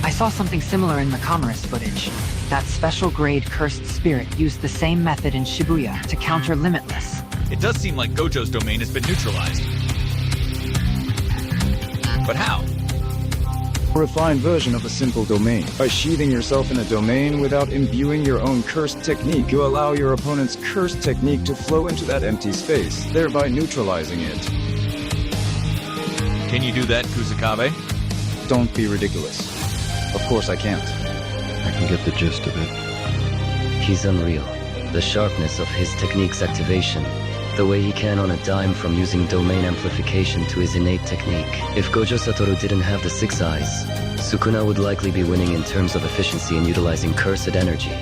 I saw something similar in the Commerce footage. That special grade cursed spirit used the same method in Shibuya to counter Limitless. It does seem like Gojo's domain has been neutralized. But how? A refined version of a simple domain. By sheathing yourself in a domain without imbuing your own cursed technique, you allow your opponent's cursed technique to flow into that empty space, thereby neutralizing it. Can you do that, Kusakabe? Don't be ridiculous. Of course I can't. I can get the gist of it. He's unreal. The sharpness of his technique's activation. The way he can on a dime from using domain amplification to his innate technique. If Gojo Satoru didn't have the 6 eyes, Sukuna would likely be winning in terms of efficiency in utilizing cursed energy.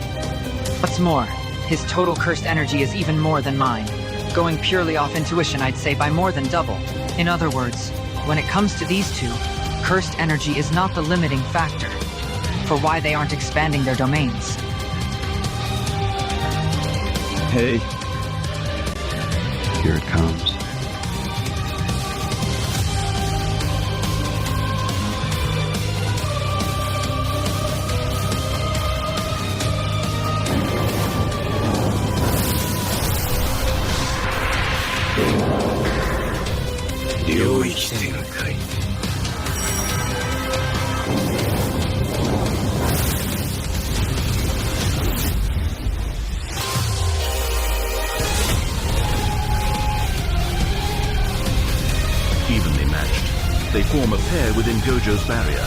What's more, his total cursed energy is even more than mine. Going purely off intuition, I'd say by more than double. In other words, when it comes to these two, cursed energy is not the limiting factor for why they aren't expanding their domains. Hey. Here it comes. Evenly matched, they form a pair within Gojo's barrier.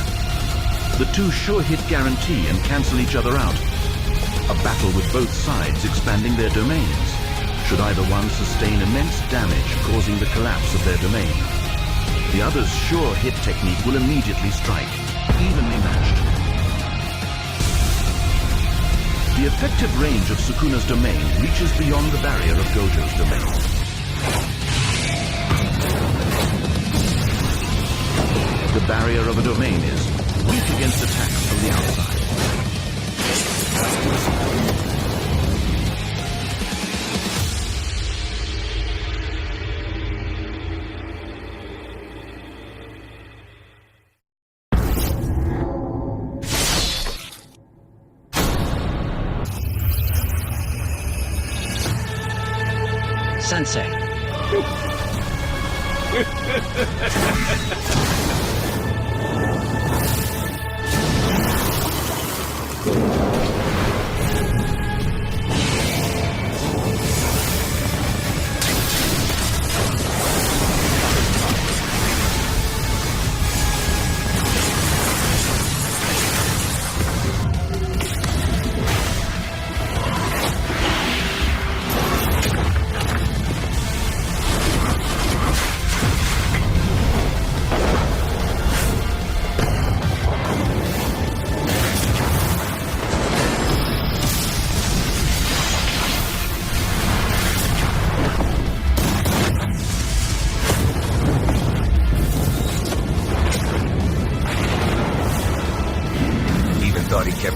The two sure hit guarantee and cancel each other out. A battle with both sides expanding their domains. Should either one sustain immense damage, causing the collapse of their domain, the other's sure hit technique will immediately strike, evenly matched. The effective range of Sukuna's domain reaches beyond the barrier of Gojo's domain. The barrier of a domain is weak against attacks from the outside. Sensei.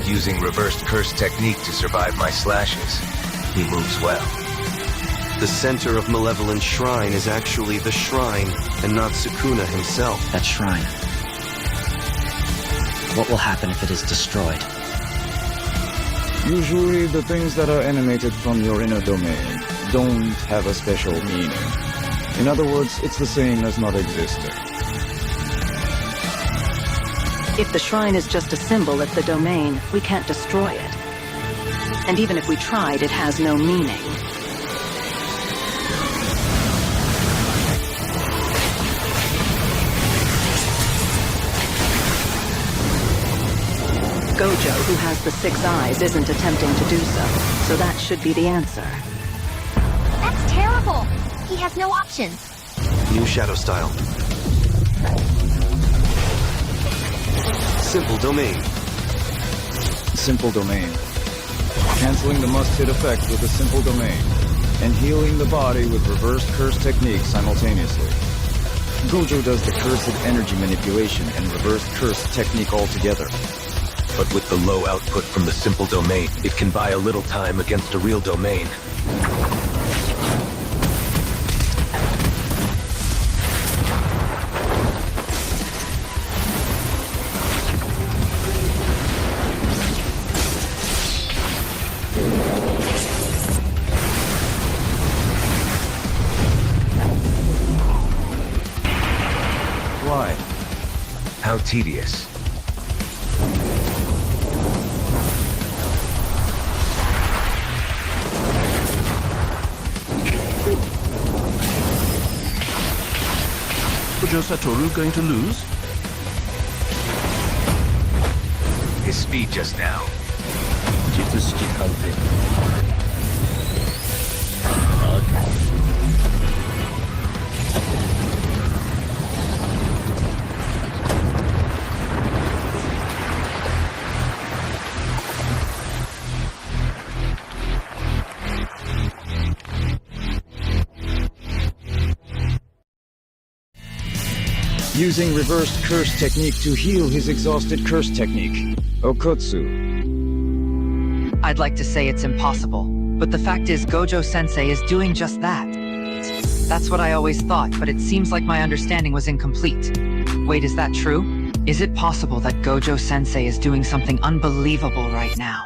Using reversed curse technique to survive my slashes. He moves well. The center of Malevolent Shrine is actually the shrine, and not Sukuna himself. That shrine. What will happen if it is destroyed? Usually the things that are emanated from your inner domain don't have a special meaning. In other words, it's the same as not existing. If the shrine is just a symbol of the domain, we can't destroy it. And even if we tried, it has no meaning. Gojo, who has the 6 eyes, isn't attempting to do so that should be the answer. That's terrible! He has no options. New shadow style. Simple domain. Simple domain. Canceling the must-hit effect with a simple domain, and healing the body with reversed curse technique simultaneously. Gojo does the cursed energy manipulation and reversed curse technique altogether. But with the low output from the simple domain, it can buy a little time against a real domain. How tedious. Gojo Satoru going to lose? His speed just now. Using reversed curse technique to heal his exhausted curse technique. Okotsu. I'd like to say it's impossible, but the fact is Gojo-sensei is doing just that. That's what I always thought, but it seems like my understanding was incomplete. Wait, is that true? Is it possible that Gojo-sensei is doing something unbelievable right now?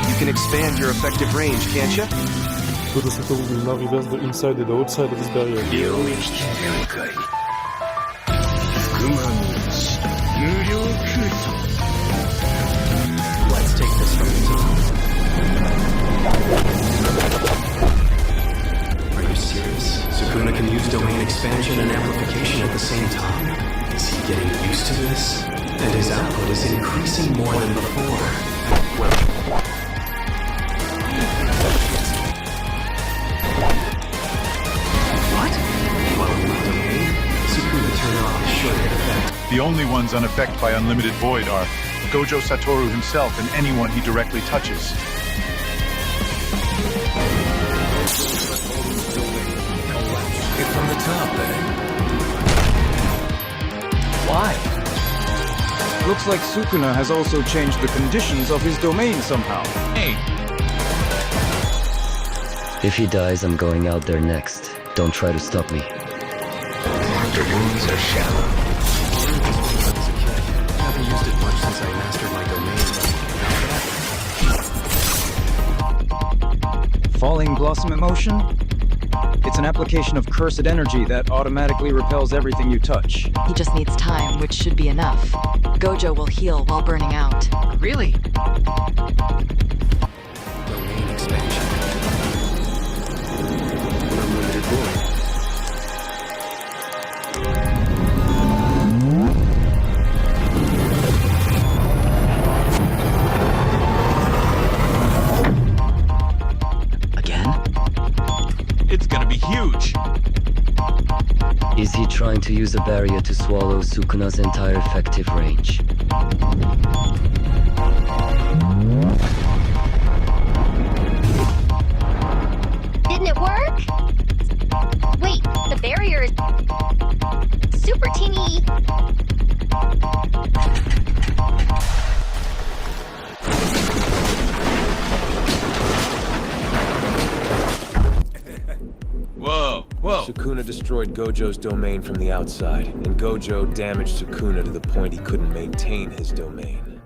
You can expand your effective range, can't you? Gojo Satoru will now reverse the inside and the outside of this barrier. Let's take this from the top. Are you serious? Sukuna can use domain expansion and amplification at the same time. Is he getting used to this? And his output is increasing more than before. The only ones unaffected by Unlimited Void are Gojo Satoru himself and anyone he directly touches. Get from the top, eh? Why? Looks like Sukuna has also changed the conditions of his domain somehow. Hey! If he dies, I'm going out there next. Don't try to stop me. The wounds are shallow. I haven't used it much since I mastered my domain, but Falling Blossom Emotion? It's an application of cursed energy that automatically repels everything you touch. He just needs time, which should be enough. Gojo will heal while burning out. Really? domain expansion. Unlimited void. It's gonna be huge! Is he trying to use a barrier to swallow Sukuna's entire effective range? Didn't it work? Wait, the barrier is super teeny. Whoa. Sukuna destroyed Gojo's domain from the outside, and Gojo damaged Sukuna to the point he couldn't maintain his domain.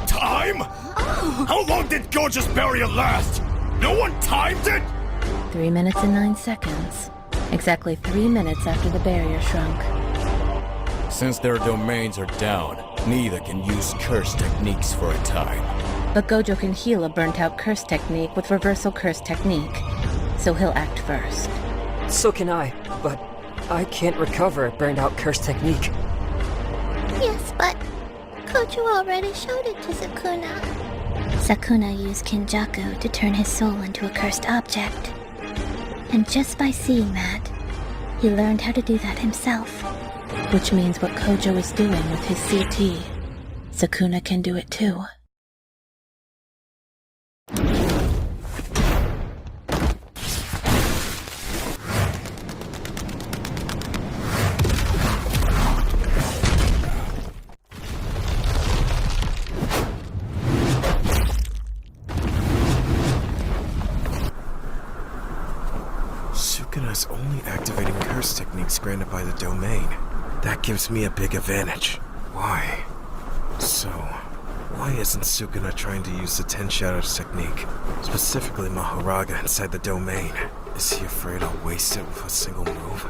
Time? Oh. How long did Gojo's barrier last? No one timed it? 3 minutes and 9 seconds. Exactly 3 minutes after the barrier shrunk. Since their domains are down, neither can use curse techniques for a time. But Gojo can heal a burnt-out curse technique with reversal curse technique, so he'll act first. So can I, but I can't recover a burned-out curse technique. Yes, but Gojo already showed it to Sukuna. Sukuna used Kinjaku to turn his soul into a cursed object. And just by seeing that, he learned how to do that himself. Which means what Gojo is doing with his CT, Sukuna can do it too. Sukuna's only activating curse techniques granted by the domain. That gives me a big advantage. Why? So, why isn't Sukuna trying to use the Ten Shadows technique? Specifically Mahoraga inside the domain. Is he afraid I'll waste it with a single move?